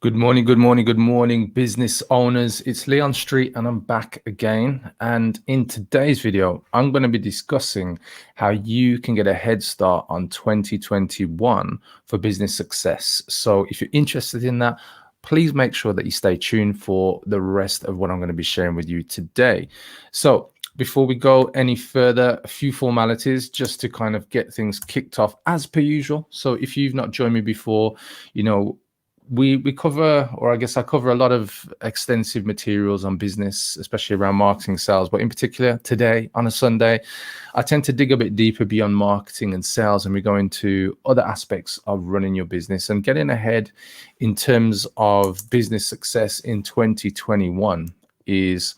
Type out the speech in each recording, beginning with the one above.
Good morning, good morning, good morning, business owners. It's Leon Street and I'm back again. And in today's video, I'm going to be discussing how you can get a head start on 2021 for business success. So if you're interested in that, please make sure that you stay tuned for the rest of what I'm going to be sharing with you today. So before we go any further, a few formalities just to kind of get things kicked off as per usual. So if you've not joined me before, we cover, or I guess I cover a lot of extensive materials on business, especially around marketing, sales. But in particular, today on a Sunday, I tend to dig a bit deeper beyond marketing and sales, and we go into other aspects of running your business and getting ahead in terms of business success in 2021 is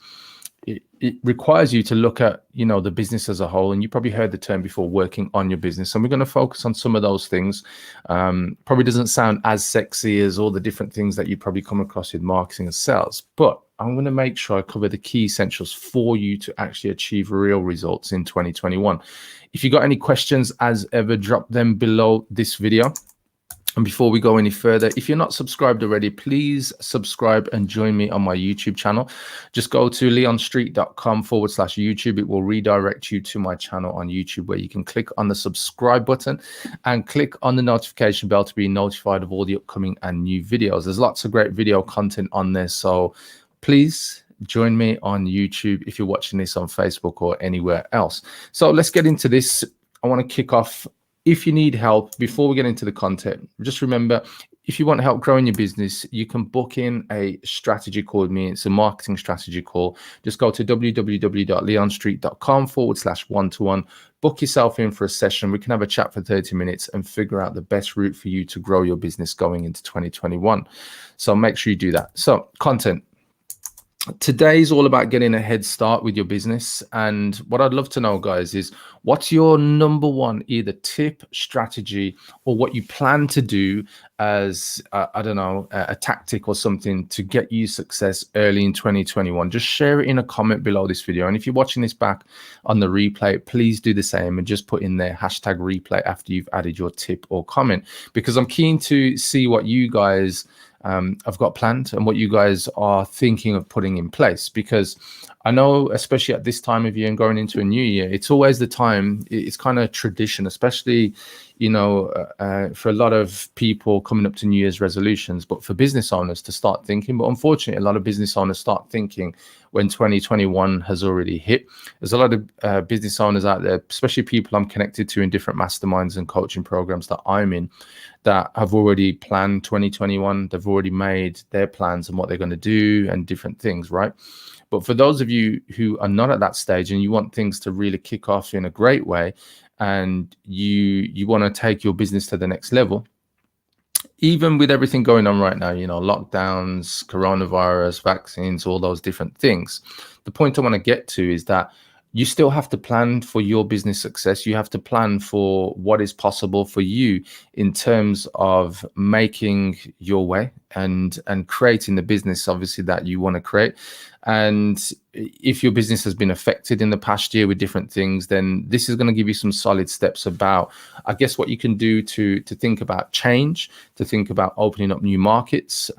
it requires you to look at, the business as a whole. And you probably heard the term before, working on your business. And we're going to focus on some of those things. Probably doesn't sound as sexy as all the different things that you probably come across with marketing and sales, but I'm going to make sure I cover the key essentials for you to actually achieve real results in 2021. If you got any questions, as ever, drop them below this video. And before we go any further, if you're not subscribed already, please subscribe and join me on my YouTube channel. Just go to leonstreet.com/YouTube. It will redirect you to my channel on YouTube, where you can click on the subscribe button and click on the notification bell to be notified of all the upcoming and new videos. There's lots of great video content on there. So please join me on YouTube if you're watching this on Facebook or anywhere else. So let's get into this. I want to kick off. If you need help, before we get into the content, just remember, if you want help growing your business, you can book in a strategy call with me. It's a marketing strategy call. Just go to www.leonstreet.com/one-to-one. Book yourself in for a session. We can have a chat for 30 minutes and figure out the best route for you to grow your business going into 2021. So make sure you do that. So content. Today's all about getting a head start with your business. And what I'd love to know, guys, is what's your number one either tip, strategy, or what you plan to do as, a tactic or something to get you success early in 2021. Just share it in a comment below this video. And if you're watching this back on the replay, please do the same and just put in there #replay after you've added your tip or comment, because I'm keen to see what you guys I've got planned and what you guys are thinking of putting in place. Because I know, especially at this time of year and going into a new year, it's always the time, it's kind of tradition, especially, for a lot of people coming up to New Year's resolutions, but for business owners to start thinking. But unfortunately, a lot of business owners start thinking when 2021 has already hit. There's a lot of business owners out there, especially people I'm connected to in different masterminds and coaching programs that I'm in, that have already planned 2021. They've already made their plans and what they're going to do and different things, right? But for those of you who are not at that stage and you want things to really kick off in a great way, and you want to take your business to the next level, even with everything going on right now, lockdowns, coronavirus, vaccines, all those different things, the point I want to get to is that you still have to plan for your business success. You have to plan for what is possible for you in terms of making your way and creating the business, obviously, that you want to create. And if your business has been affected in the past year with different things, then this is going to give you some solid steps about, I guess, what you can do to think about change, to think about opening up new markets.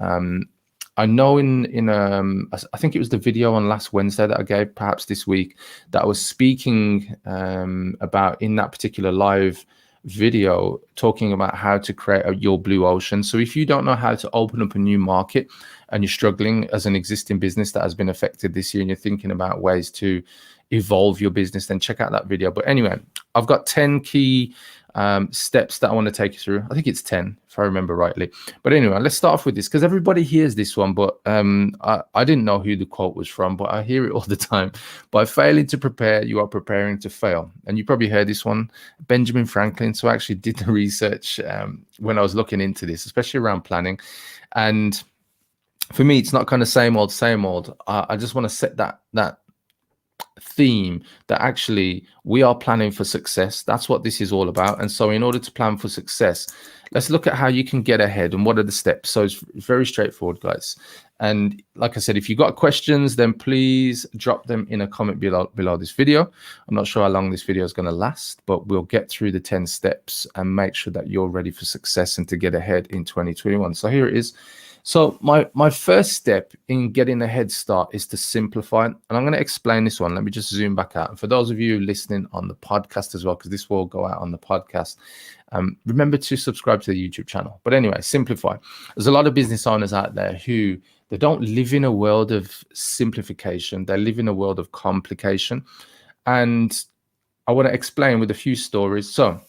I know I think it was the video on last Wednesday that I gave, perhaps this week, that I was speaking about in that particular live video, talking about how to create your blue ocean. So if you don't know how to open up a new market and you're struggling as an existing business that has been affected this year and you're thinking about ways to evolve your business, then check out that video. But anyway, I've got 10 key steps that I want to take you through. I think it's 10 if I remember rightly. But anyway, let's start off with this, because everybody hears this one, but I didn't know who the quote was from, but I hear it all the time. By failing to prepare, you are preparing to fail. And you probably heard this one, Benjamin Franklin. So I actually did the research when I was looking into this, especially around planning. And for me, it's not kind of same old. I just want to set that theme that actually we are planning for success. That's what this is all about. And so in order to plan for success, let's look at how you can get ahead and what are the steps. So it's very straightforward, guys. And like I said, if you've got questions, then please drop them in a comment below this video. I'm not sure how long this video is going to last, but we'll get through the 10 steps and make sure that you're ready for success and to get ahead in 2021. So here it is. So my first step in getting a head start is to simplify. And I'm going to explain this one. Let me just zoom back out. And for those of you listening on the podcast as well, because this will go out on the podcast, remember to subscribe to the YouTube channel. But anyway, simplify. There's a lot of business owners out there who they don't live in a world of simplification. They live in a world of complication. And I want to explain with a few stories. So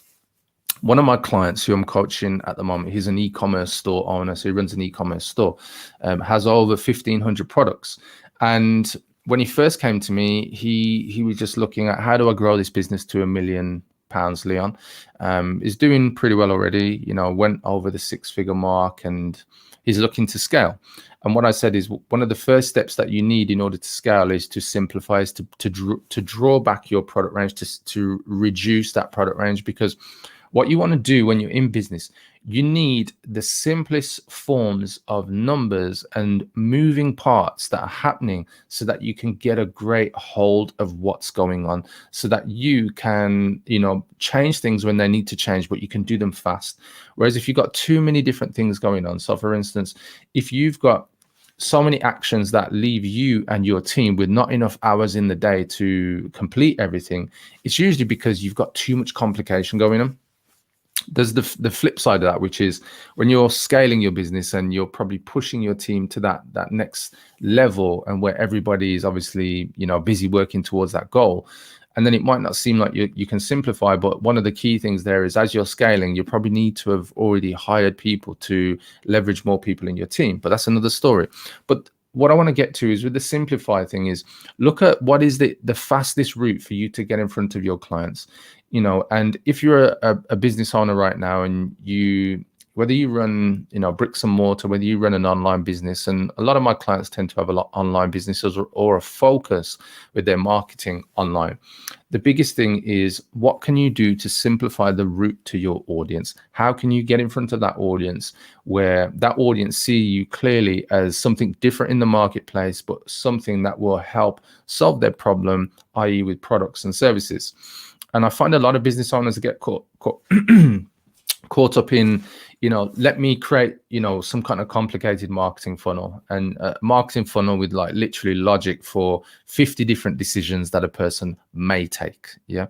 one of my clients who I'm coaching at the moment, he's an e-commerce store owner. So he runs an e-commerce store, has over 1,500 products. And when he first came to me, he was just looking at, how do I grow this business to £1 million, Leon? He's doing pretty well already, went over the 6-figure mark, and he's looking to scale. And what I said is, one of the first steps that you need in order to scale is to simplify, is to draw back your product range, to reduce that product range. Because what you want to do when you're in business, you need the simplest forms of numbers and moving parts that are happening, so that you can get a great hold of what's going on, so that you can, change things when they need to change, but you can do them fast. Whereas if you've got too many different things going on, so for instance, if you've got so many actions that leave you and your team with not enough hours in the day to complete everything, it's usually because you've got too much complication going on. There's the flip side of that, which is when you're scaling your business and you're probably pushing your team to that next level, and where everybody is obviously busy working towards that goal. And then it might not seem like you can simplify, but one of the key things there is, as you're scaling, you probably need to have already hired people to leverage more people in your team. But that's another story. But what I want to get to is, with the simplify thing, is look at what is the fastest route for you to get in front of your clients. And if you're a business owner right now, and whether you run, bricks and mortar, whether you run an online business, and a lot of my clients tend to have a lot of online businesses, or a focus with their marketing online. The biggest thing is, what can you do to simplify the route to your audience? How can you get in front of that audience, where that audience see you clearly as something different in the marketplace, but something that will help solve their problem, i.e. with products and services? And I find a lot of business owners get caught caught up in, let me create, some kind of complicated marketing funnel, and marketing funnel with like literally logic for 50 different decisions that a person may take. Yeah.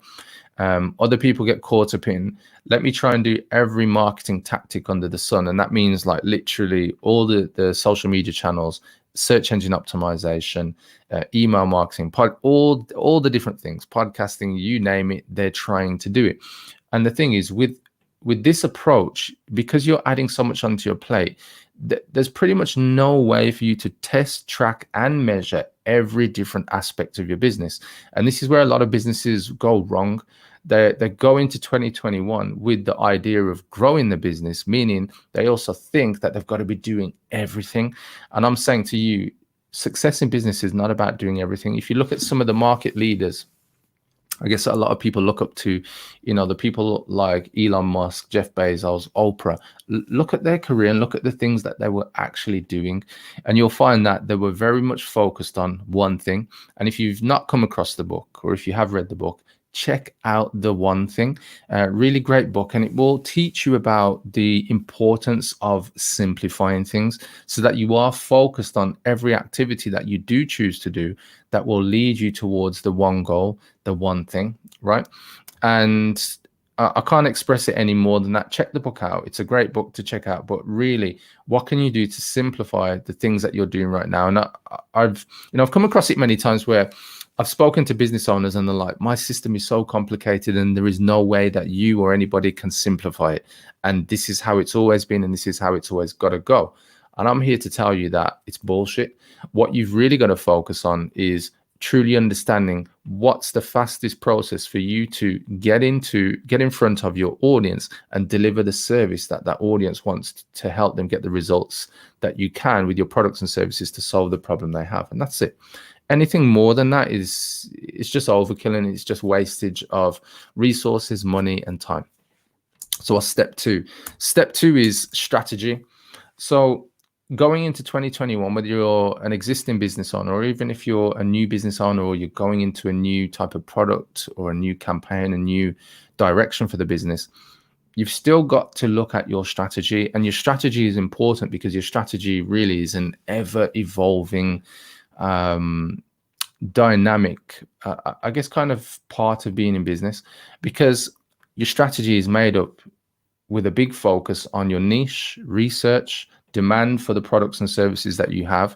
Other people get caught up in, let me try and do every marketing tactic under the sun. And that means like literally all the social media channels, search engine optimization, email marketing, all the different things, podcasting, you name it, they're trying to do it. And the thing is, with this approach, because you're adding so much onto your plate, there's pretty much no way for you to test, track, and measure every different aspect of your business. And this is where a lot of businesses go wrong. They go into 2021 with the idea of growing the business, meaning they also think that they've got to be doing everything. And I'm saying to you, success in business is not about doing everything. If you look at some of the market leaders, I guess a lot of people look up to, the people like Elon Musk, Jeff Bezos, Oprah. Look at their career and look at the things that they were actually doing. And you'll find that they were very much focused on one thing. And if you've not come across the book, or if you have read the book, check out The One Thing. Really great book, and it will teach you about the importance of simplifying things, so that you are focused on every activity that you do choose to do that will lead you towards the one goal, the one thing, right? And I can't express it any more than that. Check the book out. It's a great book to check out. But really, what can you do to simplify the things that you're doing right now? And I've come across it many times where I've spoken to business owners and they're like, my system is so complicated and there is no way that you or anybody can simplify it. And this is how it's always been, and this is how it's always got to go. And I'm here to tell you that it's bullshit. What you've really got to focus on is truly understanding what's the fastest process for you to get in front of your audience and deliver the service that audience wants, to help them get the results that you can with your products and services to solve the problem they have. And that's it. Anything more than that it's just overkill, and it's just wastage of resources, money, and time. So what's step two? Step two is strategy. So going into 2021, whether you're an existing business owner, or even if you're a new business owner, or you're going into a new type of product or a new campaign, a new direction for the business, you've still got to look at your strategy, and your strategy is important because your strategy really is an ever evolving dynamic, I guess, kind of part of being in business, because your strategy is made up with a big focus on your niche, research, demand for the products and services that you have.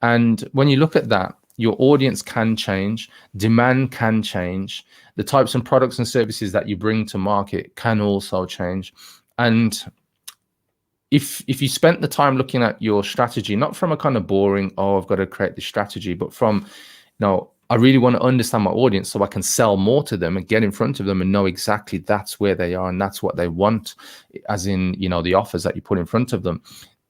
And when you look at that, your audience can change, demand can change, the types of products and services that you bring to market can also change. And if you spent the time looking at your strategy, not from a kind of boring, oh, I've got to create this strategy, but from, no, I really want to understand my audience so I can sell more to them and get in front of them and know exactly that's where they are and that's what they want, as in, the offers that you put in front of them.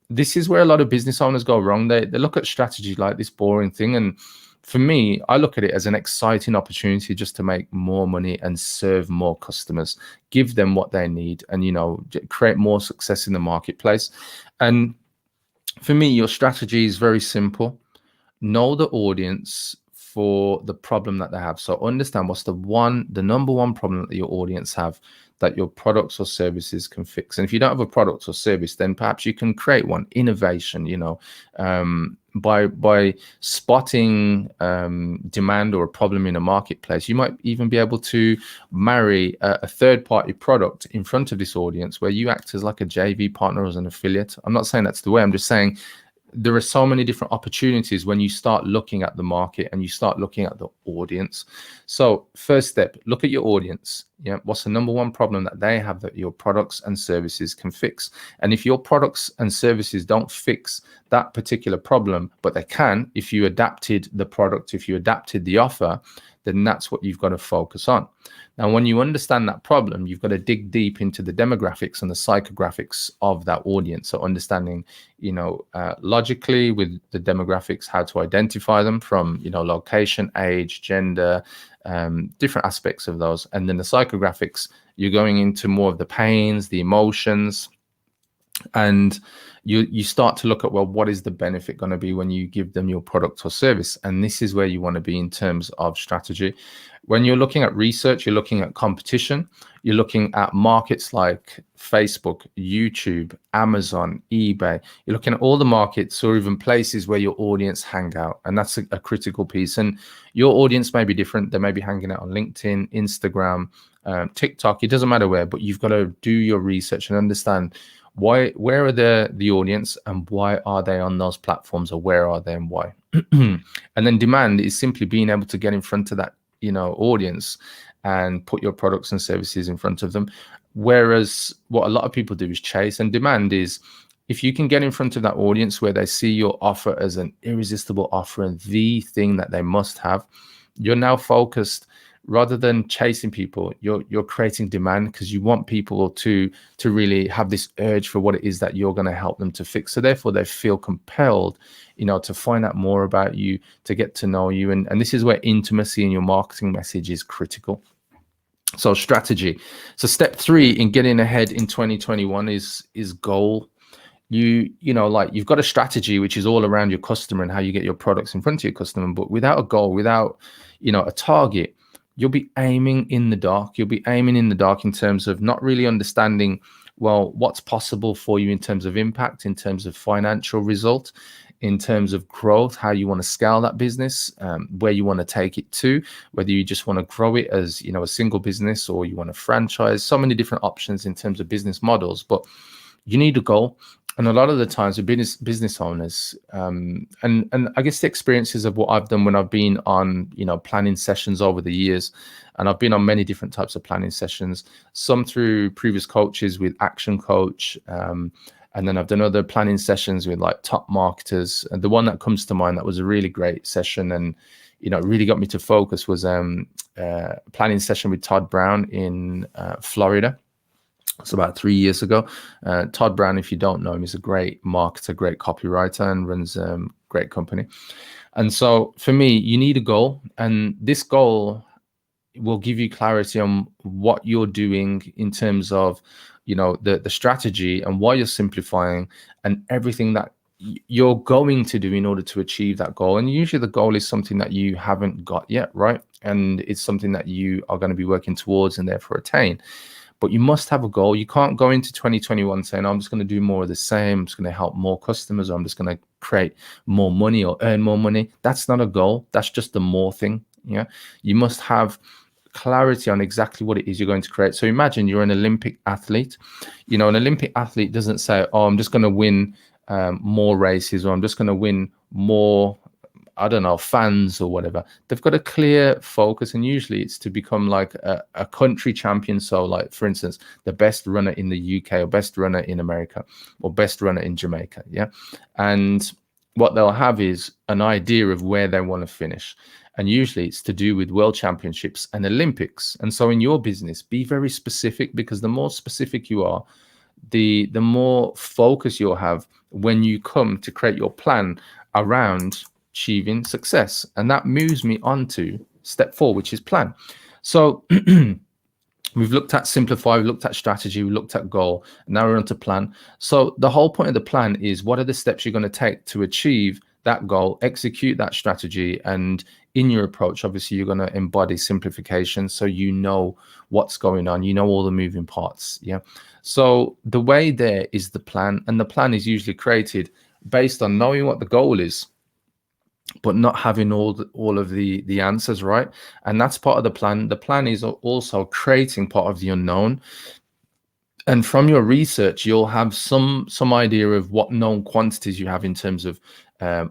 This is where a lot of business owners go wrong. They look at strategy like this boring thing. And for me, I look at it as an exciting opportunity just to make more money and serve more customers, give them what they need, and, create more success in the marketplace. And for me, your strategy is very simple. Know the audience for the problem that they have. So understand what's the number one problem that your audience have that your products or services can fix. And if you don't have a product or service, then perhaps you can create one. Innovation, by spotting demand or a problem in a marketplace, you might even be able to marry a third-party product in front of this audience where you act as like a JV partner or as an affiliate. I'm not saying that's the way. I'm just saying there are so many different opportunities when you start looking at the market and you start looking at the audience. So first step, look at your audience. What's the number one problem that they have that your products and services can fix? And if your products and services don't fix that particular problem, but they can, if you adapted the product, if you adapted the offer, then that's what you've got to focus on. Now, when you understand that problem, you've got to dig deep into the demographics and the psychographics of that audience. So understanding, logically with the demographics, how to identify them from, location, age, gender, different aspects of those. And then the psychographics, you're going into more of the pains, the emotions, and you start to look at, well, what is the benefit going to be when you give them your product or service? And this is where you want to be in terms of strategy. When you're looking at research, you're looking at competition, you're looking at markets like Facebook, YouTube, Amazon, eBay. You're looking at all the markets or even places where your audience hang out. And that's a critical piece. And your audience may be different. They may be hanging out on LinkedIn, Instagram, TikTok. It doesn't matter where, but you've got to do your research and understand where are the audience and why are they on those platforms, or where are they and why. And then demand is simply being able to get in front of that audience and put your products and services in front of them. Whereas what a lot of people do is chase, and demand is if you can get in front of that audience where they see your offer as an irresistible offer and the thing that they must have, you're now focused. Rather than chasing people, you're creating demand because you want people to really have this urge for what it is that you're going to help them to fix. So therefore they feel compelled, to find out more about you, to get to know you. And this is where intimacy in your marketing message is critical. So strategy. So step 3 in getting ahead in 2021 is goal. You've got a strategy which is all around your customer and how you get your products in front of your customer, but without a goal, without a target, you'll be aiming in the dark. You'll be aiming in the dark in terms of not really understanding, well, what's possible for you in terms of impact, in terms of financial result, in terms of growth, how you want to scale that business, where you want to take it to, whether you just want to grow it as, a single business or you want to franchise. So many different options in terms of business models, but you need a goal. And a lot of the times with business owners, and I guess the experiences of what I've done when I've been on, planning sessions over the years, and I've been on many different types of planning sessions, some through previous coaches with Action Coach, and then I've done other planning sessions with like top marketers. And the one that comes to mind that was a really great session and, really got me to focus was a planning session with Todd Brown in Florida. It's about 3 years ago. Todd Brown, if you don't know him, is a great marketer, great copywriter, and runs a great company. And so for me, you need a goal, and this goal will give you clarity on what you're doing in terms of, the strategy and why you're simplifying and everything that you're going to do in order to achieve that goal. And usually the goal is something that you haven't got yet, right? And it's something that you are going to be working towards and therefore attain. but you must have a goal. You can't go into 2021 saying, I'm just going to do more of the same. I'm just going to help more customers, or I'm just going to create more money or earn more money. That's not a goal. That's just the more thing. Yeah. You must have clarity on exactly what it is you're going to create. So imagine you're an Olympic athlete. An Olympic athlete doesn't say, oh, I'm just going to win more races, or I'm just going to win more, I don't know, fans or whatever. They've got a clear focus, and usually it's to become like a country champion. So like, for instance, the best runner in the UK, or best runner in America, or best runner in Jamaica. Yeah. And what they'll have is an idea of where they want to finish. And usually it's to do with world championships and Olympics. And so in your business, be very specific, because the more specific you are, the more focus you'll have when you come to create your plan around achieving success. And that moves me on to step 4, which is plan. So we've looked at simplify, we've looked at strategy, we looked at goal, and now we're on to plan. So the whole point of the plan is, what are the steps you're going to take to achieve that goal, execute that strategy, and in your approach, obviously, you're going to embody simplification, so you know what's going on, you know all the moving parts. Yeah. So the way there is the plan, and the plan is usually created based on knowing what the goal is, but not having all of the answers, right? And that's part of the plan. The plan is also creating part of the unknown. And from your research, you'll have some idea of what known quantities you have in terms of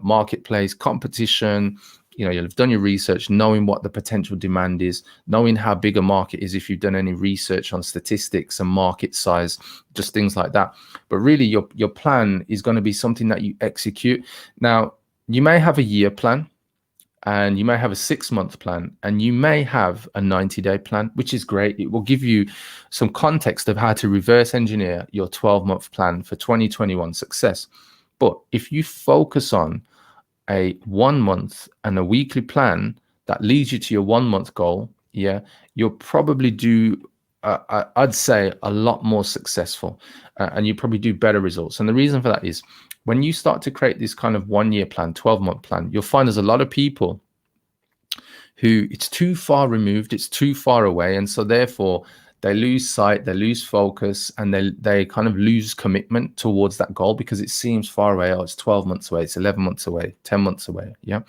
marketplace, competition. You'll have done your research, knowing what the potential demand is, knowing how big a market is if you've done any research on statistics and market size, just things like that. But really, your plan is going to be something that you execute. Now, you may have a year plan, and you may have a 6-month plan, and you may have a 90-day plan, which is great. It will give you some context of how to reverse engineer your 12-month plan for 2021 success. But if you focus on a 1 month and a weekly plan that leads you to your 1 month goal, yeah, you'll probably do, I'd say, a lot more successful, and you probably do better results. And the reason for that is, when you start to create this kind of 1 year plan, 12-month plan, you'll find there's a lot of people who it's too far removed, it's too far away. And so therefore they lose sight, they lose focus, and they kind of lose commitment towards that goal, because it seems far away. Oh, it's 12 months away, it's 11 months away, 10 months away. Yeah.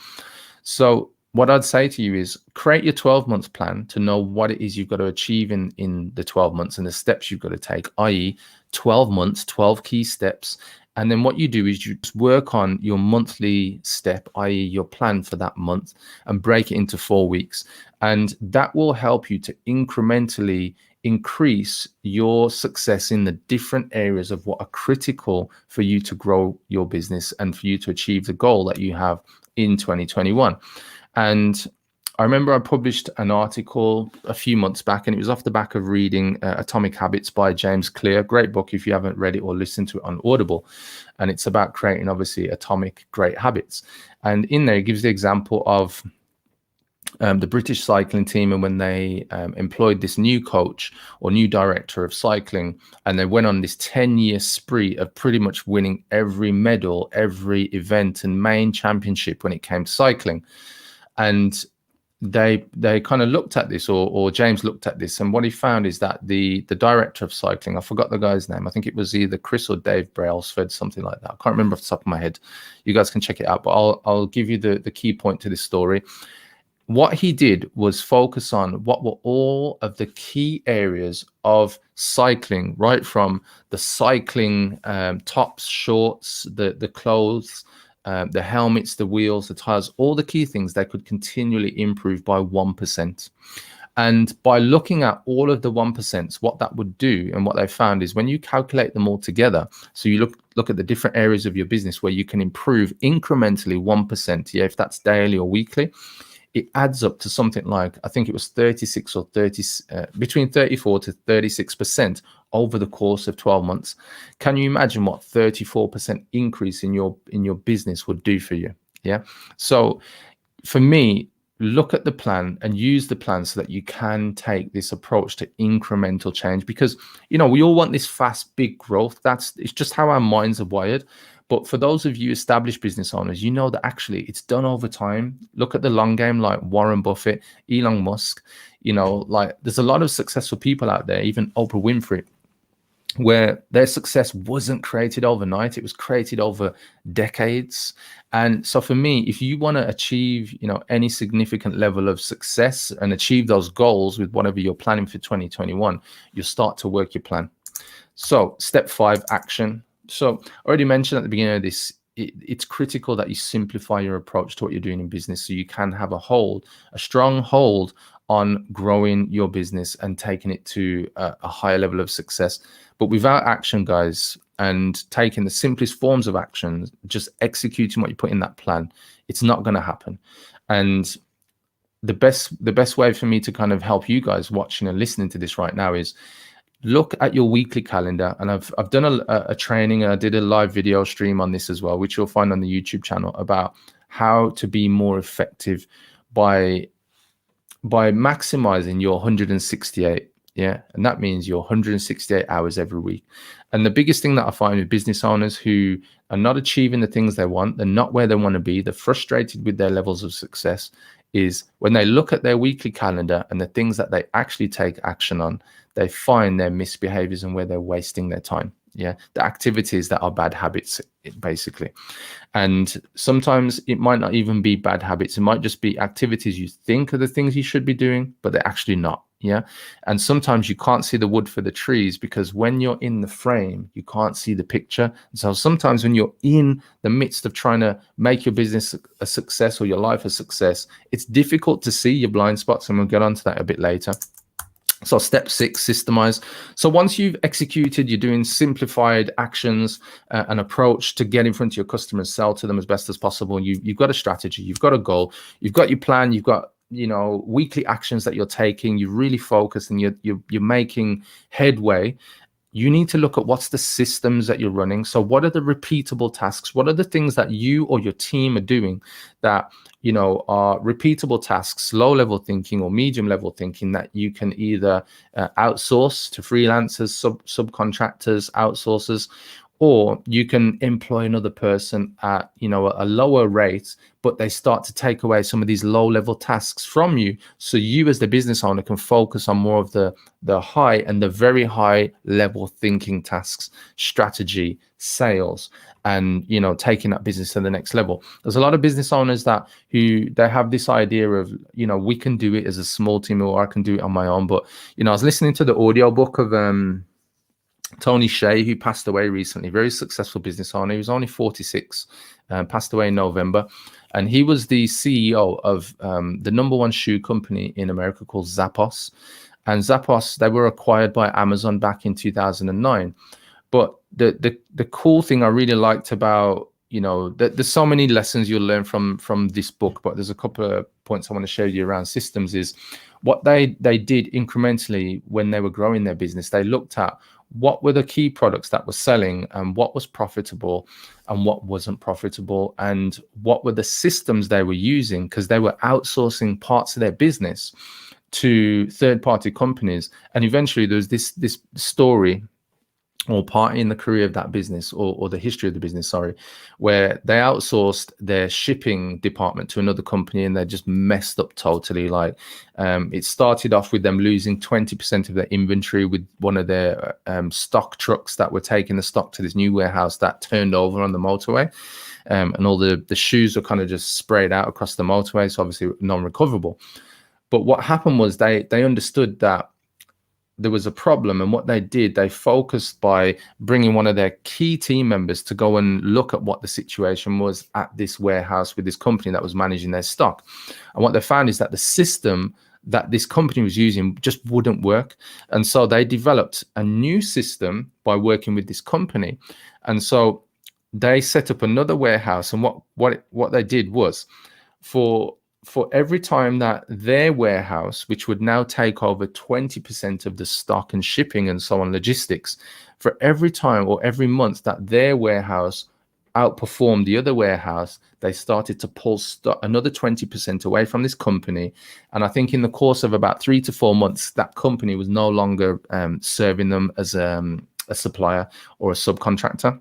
So what I'd say to you is, create your 12-month plan to know what it is you've got to achieve in the 12 months and the steps you've got to take, i.e. 12 months, 12 key steps. And then what you do is you just work on your monthly step, i.e. your plan for that month, and break it into 4 weeks. And that will help you to incrementally increase your success in the different areas of what are critical for you to grow your business and for you to achieve the goal that you have in 2021. And I remember I published an article a few months back, and it was off the back of reading Atomic Habits by James Clear. Great book if you haven't read it or listened to it on Audible. And it's about creating, obviously, atomic great habits. And in there, it gives the example of the British cycling team, and when they employed this new coach or new director of cycling, and they went on this 10-year spree of pretty much winning every medal, every event and main championship when it came to cycling. And they kind of looked at this, or James looked at this, and what he found is that the director of cycling, I forgot the guy's name, I think it was either Chris or Dave Brailsford, something like that. I can't remember off the top of my head. You guys can check it out, but I'll give you the key point to this story. What he did was focus on what were all of the key areas of cycling, right from the cycling tops, shorts, the clothes, the helmets, the wheels, the tires, all the key things they could continually improve by 1%. And by looking at all of the 1%, what that would do, and what they found is, when you calculate them all together, so you look at the different areas of your business where you can improve incrementally 1%, yeah, if that's daily or weekly, it adds up to something like, I think it was 36 or 30, between 34 to 36% over the course of 12 months. Can you imagine what 34% increase in your business would do for you? Yeah. So for me, look at the plan and use the plan so that you can take this approach to incremental change, because, we all want this fast, big growth. It's just how our minds are wired. But for those of you established business owners, you know that actually it's done over time. Look at the long game, like Warren Buffett, Elon Musk. Like there's a lot of successful people out there, even Oprah Winfrey, where their success wasn't created overnight. It was created over decades. And so for me, if you want to achieve, any significant level of success and achieve those goals with whatever you're planning for 2021, you'll start to work your plan. So step 5, action. So I already mentioned at the beginning of this, it's critical that you simplify your approach to what you're doing in business so you can have a strong hold on growing your business and taking it to a higher level of success. But without action, guys, and taking the simplest forms of action, just executing what you put in that plan, it's not going to happen. And the best way for me to kind of help you guys watching and listening to this right now is look at your weekly calendar. And I've done a training, and I did a live video stream on this as well, which you'll find on the YouTube channel, about how to be more effective by maximizing your 168. Yeah. And that means your 168 hours every week. And the biggest thing that I find with business owners who are not achieving the things they want, they're not where they want to be, they're frustrated with their levels of success, is when they look at their weekly calendar and the things that they actually take action on, they find their misbehaviors and where they're wasting their time. Yeah, the activities that are bad habits, basically. And sometimes it might not even be bad habits. It might just be activities you think are the things you should be doing, but they're actually not. Yeah. And sometimes you can't see the wood for the trees, because when you're in the frame, you can't see the picture. So sometimes when you're in the midst of trying to make your business a success or your life a success, it's difficult to see your blind spots. And we'll get onto that a bit later. So step 6, systemize. So once you've executed, you're doing simplified actions, an approach to get in front of your customers, sell to them as best as possible. You've got a strategy, you've got a goal, you've got your plan, you've got weekly actions that you're taking. You're really focused and you're making headway. You need to look at what's the systems that you're running. So what are the repeatable tasks? What are the things that you or your team are doing that are repeatable tasks, low level thinking or medium level thinking, that you can either outsource to freelancers, subcontractors, outsourcers, or you can employ another person at a lower rate, but they start to take away some of these low level tasks from you, so you as the business owner can focus on more of the high and the very high level thinking tasks, strategy, sales, and taking that business to the next level. There's a lot of business owners who have this idea of we can do it as a small team, or I can do it on my own. But I was listening to the audio book of Tony Hsieh, who passed away recently, very successful business owner. He was only 46, passed away in November. And he was the CEO of the #1 shoe company in America called Zappos. And Zappos, they were acquired by Amazon back in 2009. But the cool thing I really liked about, there's so many lessons you'll learn from this book, but there's a couple of points I want to show you around systems. Is what they did incrementally when they were growing their business. They looked at what were the key products that were selling, and what was profitable and what wasn't profitable, and what were the systems they were using, because they were outsourcing parts of their business to third-party companies. And eventually there was this story, or part in the career of that business, or the history of the business, sorry, where they outsourced their shipping department to another company, and they just messed up totally. Like it started off with them losing 20% of their inventory with one of their stock trucks that were taking the stock to this new warehouse that turned over on the motorway. And all the shoes were kind of just sprayed out across the motorway, so obviously non-recoverable. But what happened was they understood that there was a problem, and what they did, they focused by bringing one of their key team members to go and look at what the situation was at this warehouse with this company that was managing their stock. And what they found is that the system that this company was using just wouldn't work. And so they developed a new system by working with this company. And so they set up another warehouse. And what they did was, for every time that their warehouse, which would now take over 20% of the stock and shipping and so on, logistics, for every time or every month that their warehouse outperformed the other warehouse, they started to pull another 20% away from this company. And I think in the course of about 3 to 4 months, that company was no longer serving them as a supplier or a subcontractor.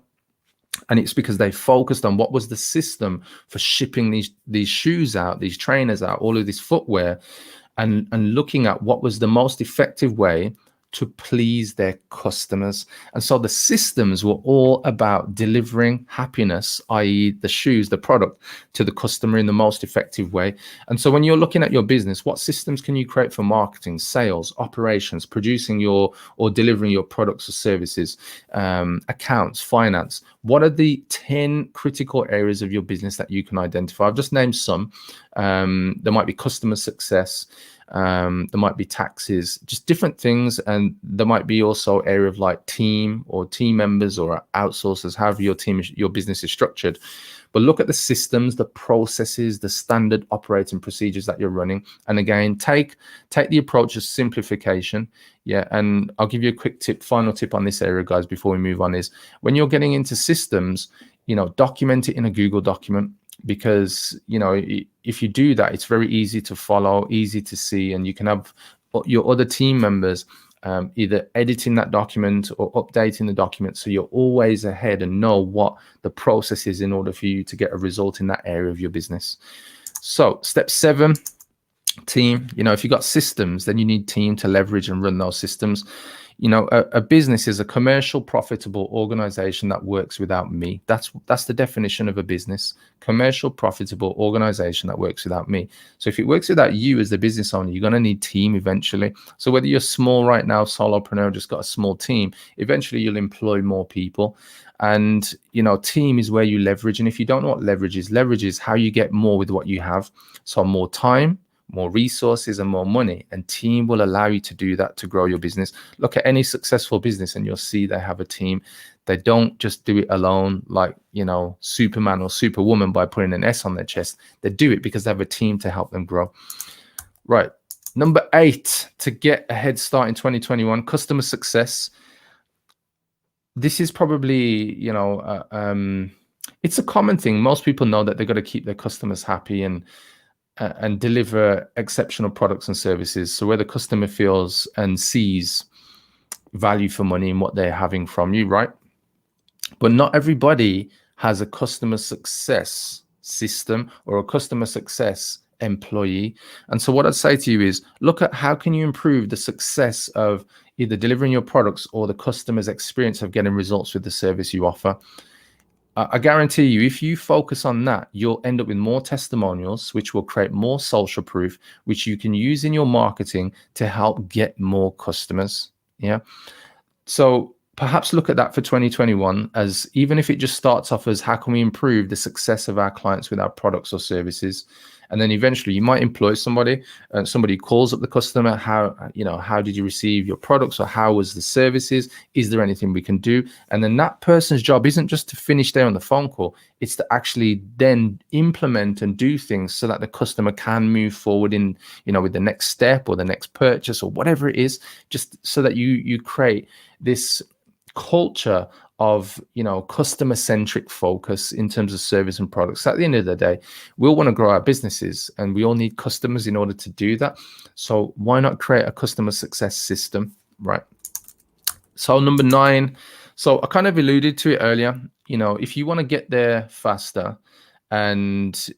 And it's because they focused on what was the system for shipping these shoes out, these trainers out, all of this footwear, and looking at what was the most effective way to please their customers. And so the systems were all about delivering happiness, i.e. the shoes, the product, to the customer in the most effective way. And so when you're looking at your business, what systems can you create for marketing, sales, operations, producing your or delivering your products or services, accounts, finance? What are the 10 critical areas of your business that you can identify? I've just named some. There might be customer success, there might be taxes, just different things. And there might be also area of like team or team members or outsourcers, however your business is structured. But look at the systems, the processes, the standard operating procedures that you're running. And again, take the approach of simplification. Yeah. And I'll give you a quick tip, final tip on this area, guys, before we move on, is when you're getting into systems, document it in a Google document. Because if you do that, it's very easy to follow, easy to see, and you can have your other team members either editing that document or updating the document, so you're always ahead and know what the process is in order for you to get a result in that area of your business. So step 7, team. If you've got systems, then you need team to leverage and run those systems. A business is a commercial, profitable organization that works without me. That's the definition of a business. Commercial, profitable organization that works without me. So if it works without you as the business owner, you're going to need team eventually. So whether you're small right now, solopreneur, just got a small team, eventually you'll employ more people. And, team is where you leverage. And if you don't know what leverage is how you get more with what you have. So more time, more resources, and more money, and team will allow you to do that, to grow your business. Look at any successful business and you'll see they have a team. They don't just do it alone, like Superman or Superwoman by putting an S on their chest. They do it because they have a team to help them grow. Right, number 8, to get a head start in 2021, customer success. This is probably it's a common thing. Most people know that they've got to keep their customers happy and deliver exceptional products and services. So where the customer feels and sees value for money in what they're having from you, right? But not everybody has a customer success system or a customer success employee. And so what I'd say to you is, look at how can you improve the success of either delivering your products or the customer's experience of getting results with the service you offer. I guarantee you, if you focus on that, you'll end up with more testimonials, which will create more social proof, which you can use in your marketing to help get more customers. Yeah. So perhaps look at that for 2021 as, even if it just starts off as how can we improve the success of our clients with our products or services. And then eventually you might employ somebody, and somebody calls up the customer. How did you receive your products, or how was the services? Is there anything we can do? And then that person's job isn't just to finish there on the phone call. It's to actually then implement and do things so that the customer can move forward in, with the next step or the next purchase or whatever it is, just so that you create this culture of customer-centric focus in terms of service and products. At the end of the day, we all want to grow our businesses, and we all need customers in order to do that. So why not create a customer success system, right? So number 9, so I kind of alluded to it earlier. If you want to get there faster and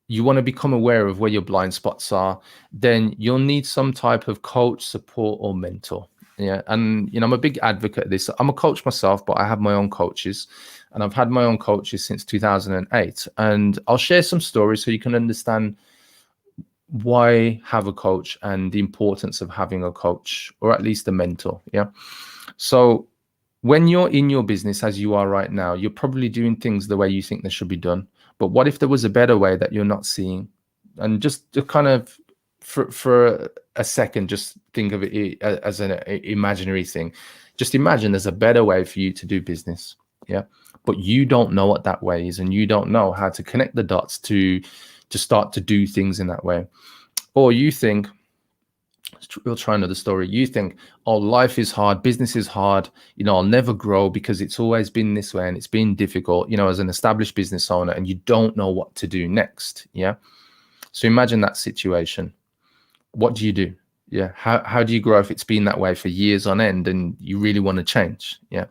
you want to become aware of where your blind spots are, then you'll need some type of coach, support, or mentor. Yeah. And, I'm a big advocate of this. I'm a coach myself, but I have my own coaches, and I've had my own coaches since 2008. And I'll share some stories so you can understand why have a coach and the importance of having a coach, or at least a mentor. Yeah. So when you're in your business as you are right now, you're probably doing things the way you think they should be done. But what if there was a better way that you're not seeing? And just to kind of, for a second, just think of it as an imaginary thing. Just imagine there's a better way for you to do business. Yeah. But you don't know what that way is, and you don't know how to connect the dots to start to do things in that way. Or you think, we'll try another story. You think, oh, life is hard, business is hard, I'll never grow because it's always been this way and it's been difficult, as an established business owner, and you don't know what to do next. Yeah. So imagine that situation. What do you do? Yeah. How do you grow if it's been that way for years on end and you really want to change? Yeah.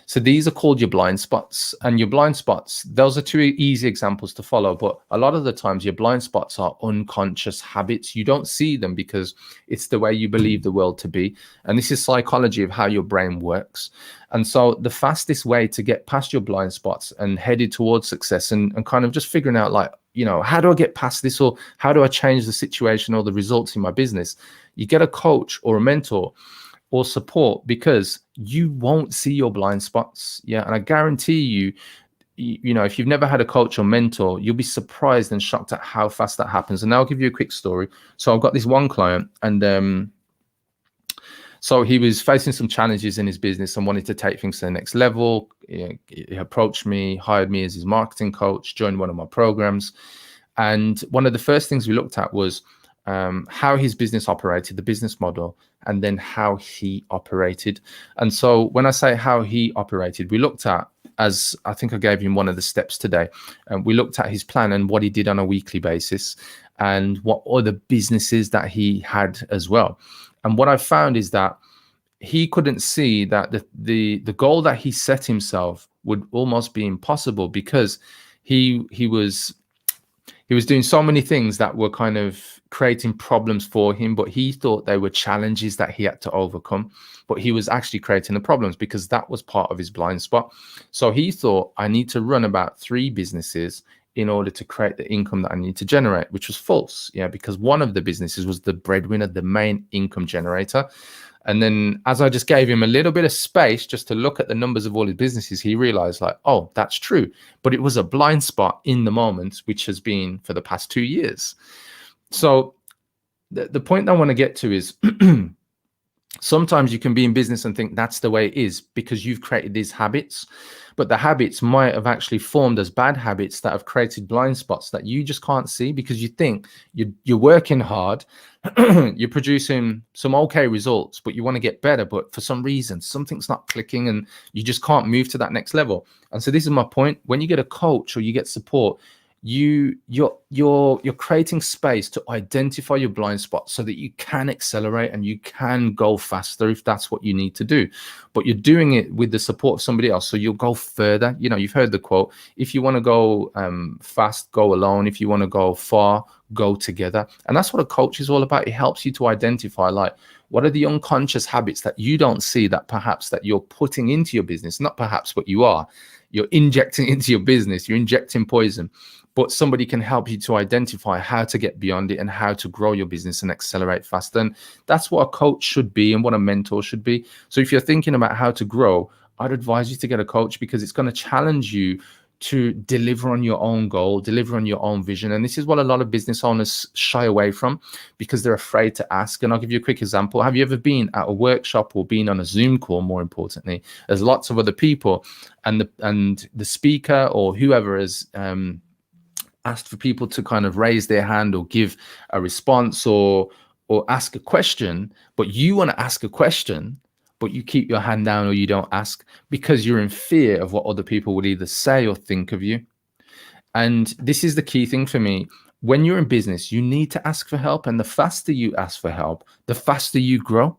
So these are called your blind spots, and your blind spots, those are two easy examples to follow. But a lot of the times your blind spots are unconscious habits. You don't see them because it's the way you believe the world to be. And this is psychology of how your brain works. And so the fastest way to get past your blind spots and headed towards success and kind of just figuring out like, how do I get past this, or how do I change the situation or the results in my business? You get a coach or a mentor or support, because you won't see your blind spots. Yeah. And I guarantee you, if you've never had a coach or mentor, you'll be surprised and shocked at how fast that happens. And I'll give you a quick story. So I've got this one client, and so he was facing some challenges in his business and wanted to take things to the next level. He approached me, hired me as his marketing coach, joined one of my programs. And one of the first things we looked at was how his business operated, the business model, and then how he operated. And so when I say how he operated, we looked at, as I think I gave him one of the steps today, we looked at his plan and what he did on a weekly basis and what other businesses that he had as well. And what I found is that he couldn't see that the goal that he set himself would almost be impossible, because he was doing so many things that were kind of creating problems for him, but he thought they were challenges that he had to overcome. But he was actually creating the problems because that was part of his blind spot. So he thought, I need to run about 3 businesses in order to create the income that I need to generate, which was false. Yeah, because one of the businesses was the breadwinner, the main income generator. And then as I just gave him a little bit of space just to look at the numbers of all his businesses, he realized like, oh, that's true. But it was a blind spot in the moment, which has been for the past 2 years. So the point I want to get to is sometimes you can be in business and think that's the way it is because you've created these habits, but the habits might have actually formed as bad habits that have created blind spots that you just can't see because you think you're working hard, you're producing some okay results, but you want to get better, but for some reason something's not clicking and you just can't move to that next level. And so this is my point. When you get a coach or you get support, you're creating space to identify your blind spots so that you can accelerate and you can go faster if that's what you need to do. But you're doing it with the support of somebody else, so you'll go further. You've heard the quote, if you want to go fast, go alone. If you want to go far, go together. And that's what a coach is all about. It helps you to identify like, what are the unconscious habits that you don't see that perhaps that you're putting into your business? Not perhaps, but you are. You're injecting into your business. You're injecting poison. But somebody can help you to identify how to get beyond it and how to grow your business and accelerate faster. And that's what a coach should be and what a mentor should be. So if you're thinking about how to grow, I'd advise you to get a coach because it's going to challenge you to deliver on your own goal, deliver on your own vision. And this is what a lot of business owners shy away from because they're afraid to ask. And I'll give you a quick example. Have you ever been at a workshop or been on a Zoom call, more importantly? There's lots of other people and the speaker or whoever is asked for people to kind of raise their hand or give a response or ask a question, but you want to ask a question, but you keep your hand down or you don't ask because you're in fear of what other people would either say or think of you. And this is the key thing for me. When you're in business, you need to ask for help. And the faster you ask for help, the faster you grow.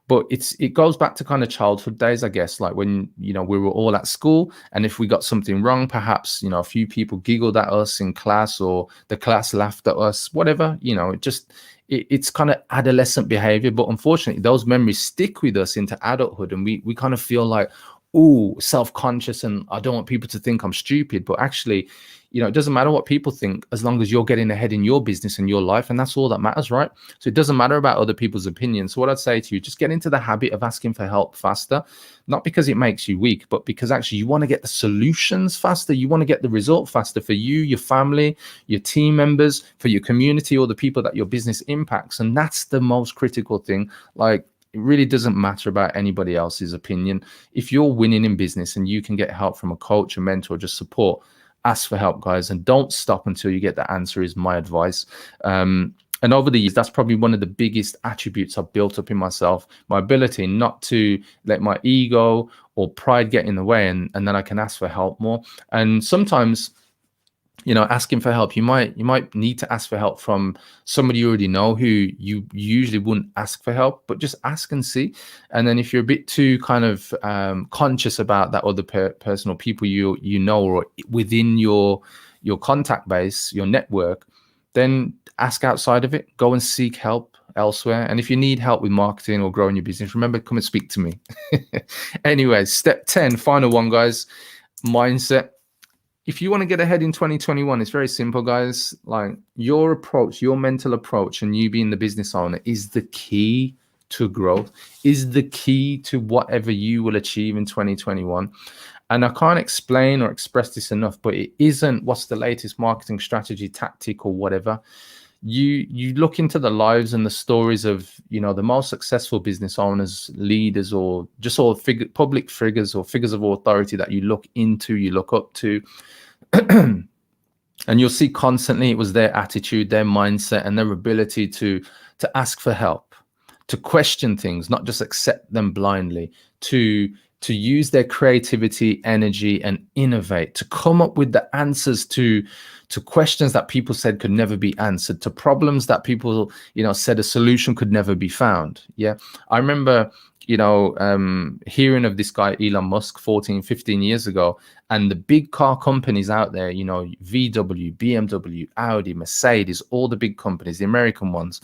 But it goes back to kind of childhood days, I guess, like when, we were all at school and if we got something wrong, perhaps, a few people giggled at us in class or the class laughed at us, whatever, it's kind of adolescent behavior. But unfortunately, those memories stick with us into adulthood and we kind of feel like, oh, self-conscious and I don't want people to think I'm stupid. But actually, it doesn't matter what people think as long as you're getting ahead in your business and your life. And that's all that matters, right? So it doesn't matter about other people's opinions. So what I'd say to you, just get into the habit of asking for help faster, not because it makes you weak, but because actually you want to get the solutions faster. You want to get the result faster for you, your family, your team members, for your community, or the people that your business impacts. And that's the most critical thing. Like, it really doesn't matter about anybody else's opinion. If you're winning in business and you can get help from a coach, a mentor, just support, ask for help, guys, and don't stop until you get the answer is my advice. And over the years, that's probably one of the biggest attributes I've built up in myself, my ability not to let my ego or pride get in the way, and then I can ask for help more. And sometimes asking for help. You might need to ask for help from somebody you already know who you usually wouldn't ask for help, but just ask and see. And then if you're a bit too kind of conscious about that other person or people you know or within your contact base, your network, then ask outside of it. Go and seek help elsewhere. And if you need help with marketing or growing your business, remember, come and speak to me. Anyway, step 10, final one, guys, mindset. If you want to get ahead in 2021, it's very simple, guys. Like, your approach, your mental approach, and you being the business owner is the key to growth, is the key to whatever you will achieve in 2021. And I can't explain or express this enough, but it isn't what's the latest marketing strategy, tactic, or whatever. You look into the lives and the stories of the most successful business owners, leaders, or just all public figures or figures of authority that you look into, you look up to, and you'll see constantly it was their attitude, their mindset, and their ability to ask for help, to question things, not just accept them blindly, to use their creativity, energy, and innovate, to come up with the answers to questions that people said could never be answered, to problems that people said a solution could never be found. Yeah, I remember hearing of this guy Elon Musk 15 years ago, and the big car companies out there, VW, BMW, Audi, Mercedes, all the big companies, the American ones,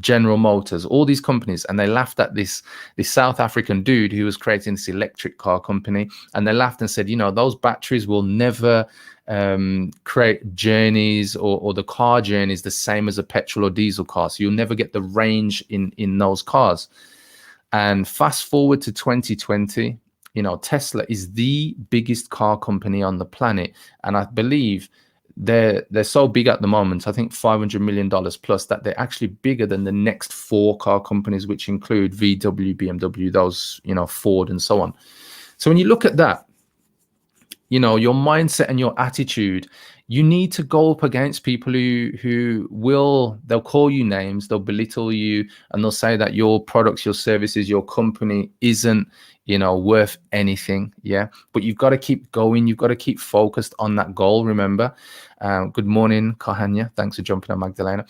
General Motors, all these companies, and they laughed at this South African dude who was creating this electric car company, and they laughed and said, those batteries will never create journeys or the car journeys the same as a petrol or diesel car, so you'll never get the range in those cars. And fast forward to 2020, Tesla is the biggest car company on the planet, and I believe they're so big at the moment, I think $500 million plus, that they're actually bigger than the next 4 car companies, which include VW, BMW, those, Ford, and so on. So when you look at that, your mindset and your attitude, you need to go up against people they'll call you names, they'll belittle you, and they'll say that your products, your services, your company isn't worth anything. Yeah, but you've got to keep going, you've got to keep focused on that goal. Remember, good morning, Kahanya, thanks for jumping on, Magdalena.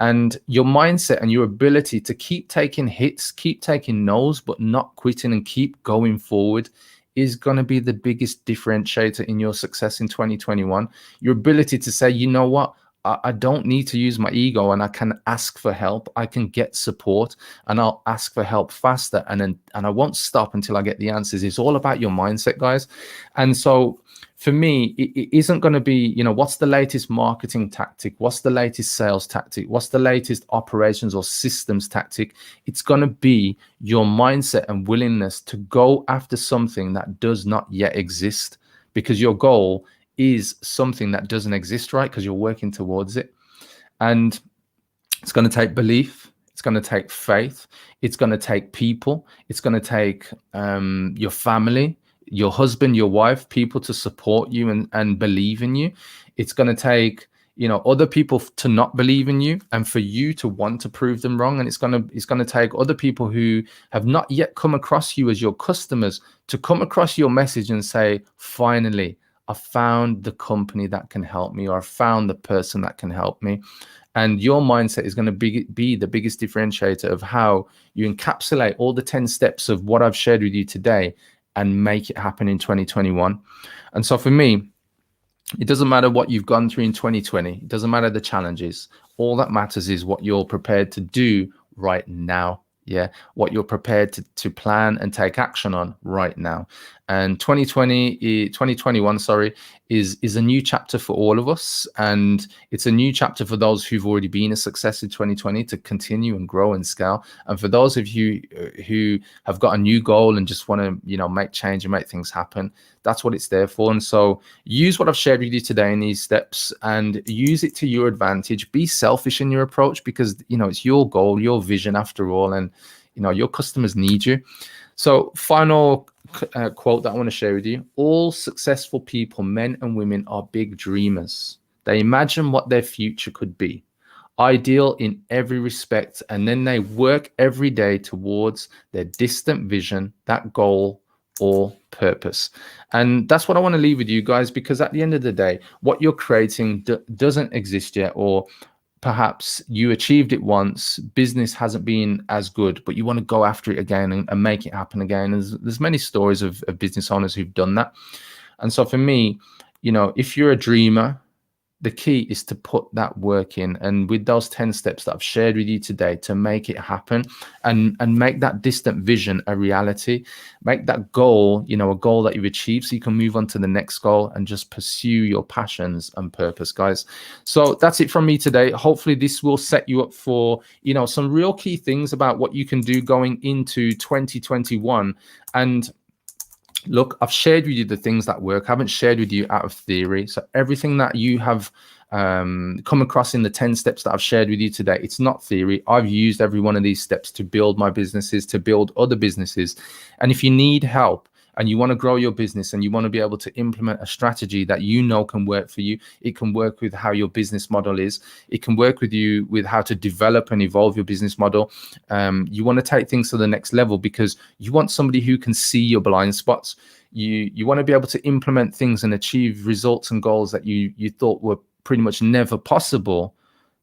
And your mindset and your ability to keep taking hits, keep taking no's, but not quitting, and keep going forward is going to be the biggest differentiator in your success in 2021. Your ability to say, you know what, I don't need to use my ego, and I can ask for help. I can get support, and I'll ask for help faster, and I won't stop until I get the answers. It's all about your mindset, guys. And so for me, it isn't going to be, what's the latest marketing tactic? What's the latest sales tactic? What's the latest operations or systems tactic? It's going to be your mindset and willingness to go after something that does not yet exist, because your goal is something that doesn't exist, right? Because you're working towards it. And it's going to take belief. It's going to take faith. It's going to take people. It's going to take your family, your husband, your wife, people to support you and believe in you. It's going to take other people to not believe in you, and for you to want to prove them wrong. And it's going to take other people who have not yet come across you as your customers to come across your message and say, finally, I found the company that can help me, or I found the person that can help me. And your mindset is going to be the biggest differentiator of how you encapsulate all the 10 steps of what I've shared with you today and make it happen in 2021. And so for me, it doesn't matter what you've gone through in 2020. It doesn't matter the challenges. All that matters is what you're prepared to do right now. Yeah, what you're prepared to plan and take action on right now. And 2021, is a new chapter for all of us. And it's a new chapter for those who've already been a success in 2020 to continue and grow and scale. And for those of you who have got a new goal and just want to, make change and make things happen, that's what it's there for. And so use what I've shared with you today in these steps and use it to your advantage. Be selfish in your approach, because, it's your goal, your vision after all. And, your customers need you. So final quote that I want to share with you: all successful people, men and women, are big dreamers. They imagine what their future could be, ideal in every respect, and then they work every day towards their distant vision, that goal or purpose. And that's what I want to leave with you guys, because at the end of the day, what you're creating doesn't exist yet, or perhaps you achieved it once, business hasn't been as good, but you want to go after it again and make it happen again. There's many stories of business owners who've done that. And so for me, you know, if you're a dreamer, the key is to put that work in, and with those 10 steps that I've shared with you today, to make it happen and make that distant vision a reality. Make that goal, you know, a goal that you've achieved, so you can move on to the next goal and just pursue your passions and purpose, guys. So that's it from me today. Hopefully this will set you up for, you know, some real key things about what you can do going into 2021. And look, I've shared with you the things that work. I haven't shared with you out of theory. So everything that you have come across in the 10 steps that I've shared with you today, it's not theory. I've used every one of these steps to build my businesses, to build other businesses. And if you need help and you want to grow your business and you want to be able to implement a strategy that you know can work for you, it can work with how your business model is. It can work with you with how to develop and evolve your business model. You want to take things to the next level because you want somebody who can see your blind spots. You want to be able to implement things and achieve results and goals that you thought were pretty much never possible.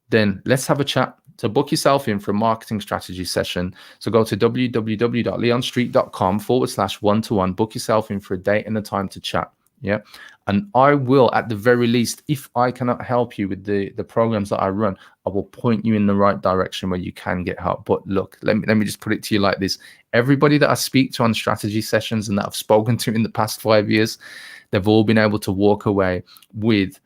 Then let's have a chat. So book yourself in for a marketing strategy session. So go to www.leonstreet.com/one-to-one, book yourself in for a date and a time to chat. Yeah. And I will, at the very least, if I cannot help you with the programs that I run, I will point you in the right direction where you can get help. But look, let me just put it to you like this. Everybody that I speak to on strategy sessions and that I've spoken to in the past 5 years, they've all been able to walk away with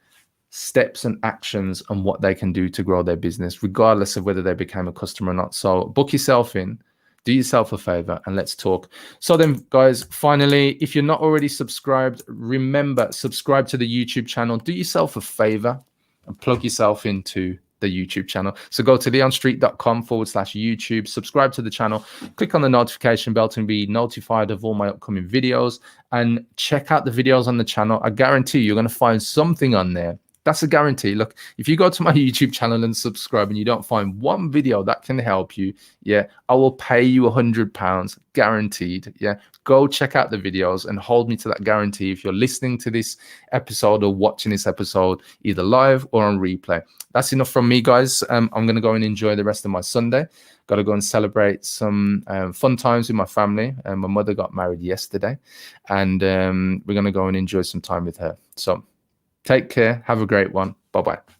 steps and actions on what they can do to grow their business, regardless of whether they became a customer or not. So book yourself in, do yourself a favor, and let's talk. So then, guys, finally, if you're not already subscribed, remember, subscribe to the YouTube channel. Do yourself a favor and plug yourself into the YouTube channel. So go to leonstreet.com/YouTube, subscribe to the channel, click on the notification bell to be notified of all my upcoming videos, and check out the videos on the channel. I guarantee you're going to find something on there. That's a guarantee. Look, if you go to my YouTube channel and subscribe and you don't find one video that can help you, yeah, I will pay you £100, guaranteed. Yeah, go check out the videos and hold me to that guarantee if you're listening to this episode or watching this episode either live or on replay. That's enough from me, guys. I'm going to go and enjoy the rest of my Sunday. Got to go and celebrate some fun times with my family. My mother got married yesterday, and we're going to go and enjoy some time with her. So take care. Have a great one. Bye-bye.